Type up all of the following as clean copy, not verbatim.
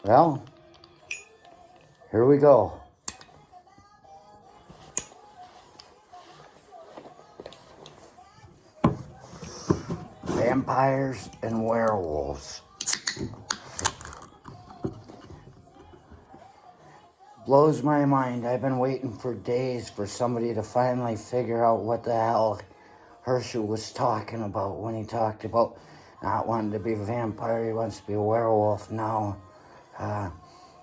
Well, here we go. Vampires and werewolves. Blows my mind. I've been waiting for days for somebody to finally figure out what the hell Herschel was talking about when he talked about not wanting to be a vampire. He wants to be a werewolf now.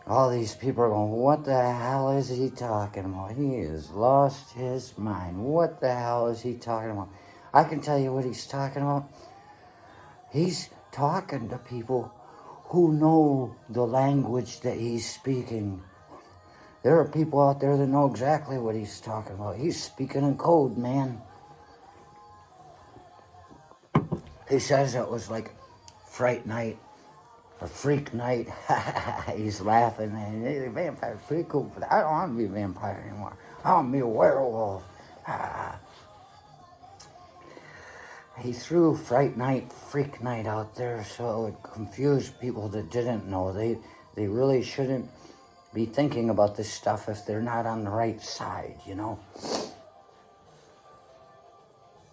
All these people are going, what the hell is he talking about? He has lost his mind. What the hell is he talking about? I can tell you what he's talking about. He's talking to people who know the language that he's speaking. There are people out there that know exactly what he's talking about. He's speaking in code, man. He says it was like Fright Night or Freak Night. He's laughing. And hey, vampire's pretty cool, but I don't want to be a vampire anymore. I want to be a werewolf. He threw Fright Night, Freak Night out there so it confused people that didn't know. They really shouldn't be thinking about this stuff if they're not on the right side, you know?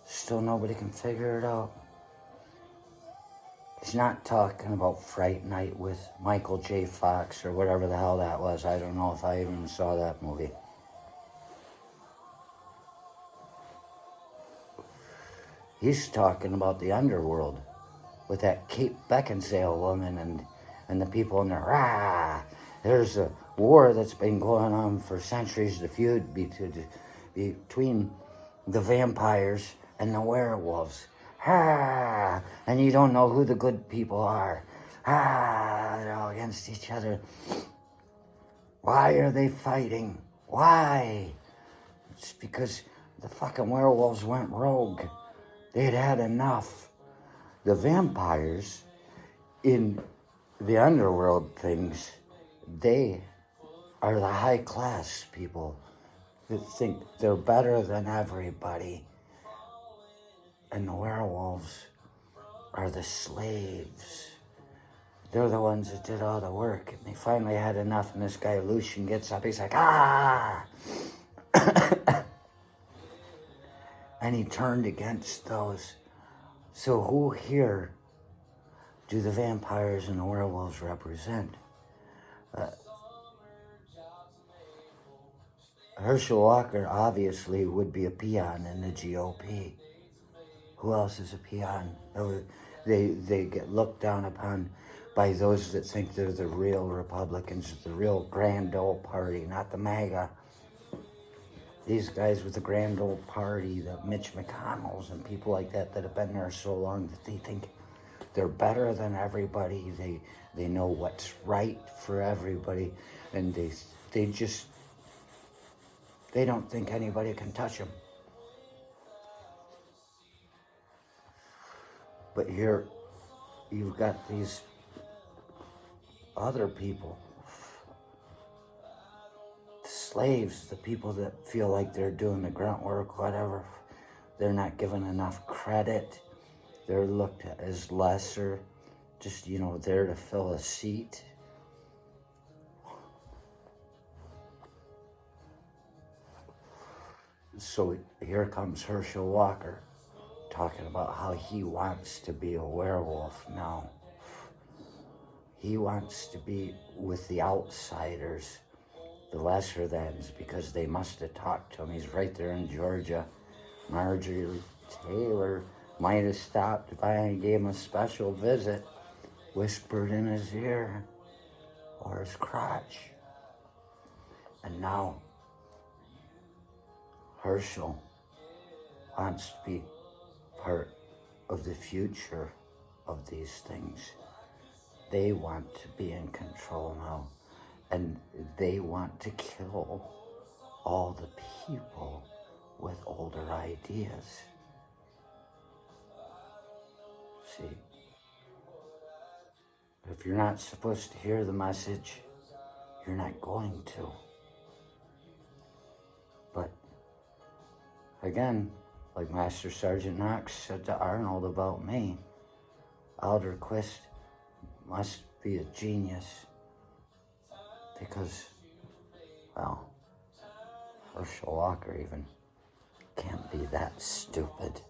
Still nobody can figure it out. He's not talking about Fright Night with Michael J. Fox or whatever the hell that was. I don't know if I even saw that movie. He's talking about the underworld with that Kate Beckinsale woman and the people in there. Rah! There's a war that's been going on for centuries, the feud between the vampires and the werewolves. Ah, and you don't know who the good people are. Ah, they're all against each other. Why are they fighting? Why? It's because the fucking werewolves went rogue. They'd had enough. The vampires in the underworld things, they are the high class people that think they're better than everybody. And the werewolves are the slaves. They're the ones that did all the work. And they finally had enough, and this guy Lucian gets up, he's like, ah! And he turned against those. So who here do the vampires and the werewolves represent? Herschel Walker obviously would be a peon in the GOP. Who else is a peon? They get looked down upon by those that think they're the real Republicans, the real grand old party, not the MAGA. These guys with the grand old party, the Mitch McConnells and people like that have been there so long that they think they're better than everybody. They know what's right for everybody, and they don't think anybody can touch them. But here, you've got these other people, slaves, the people that feel like they're doing the grunt work, whatever. They're not given enough credit. They're looked at as lesser, just, there to fill a seat. So here comes Herschel Walker talking about how he wants to be a werewolf now. He wants to be with the outsiders, the lesser thans, because they must have talked to him. He's right there in Georgia. Marjorie Taylor might have stopped by and gave him a special visit, whispered in his ear or his crotch. And now Herschel wants to be part of the future of these things. They want to be in control now, and they want to kill all the people with older ideas. See, if you're not supposed to hear the message, you're not going to. But again, like Master Sergeant Knox said to Arnold about me, Alderquist must be a genius Because, well, Herschel Walker even can't be that stupid.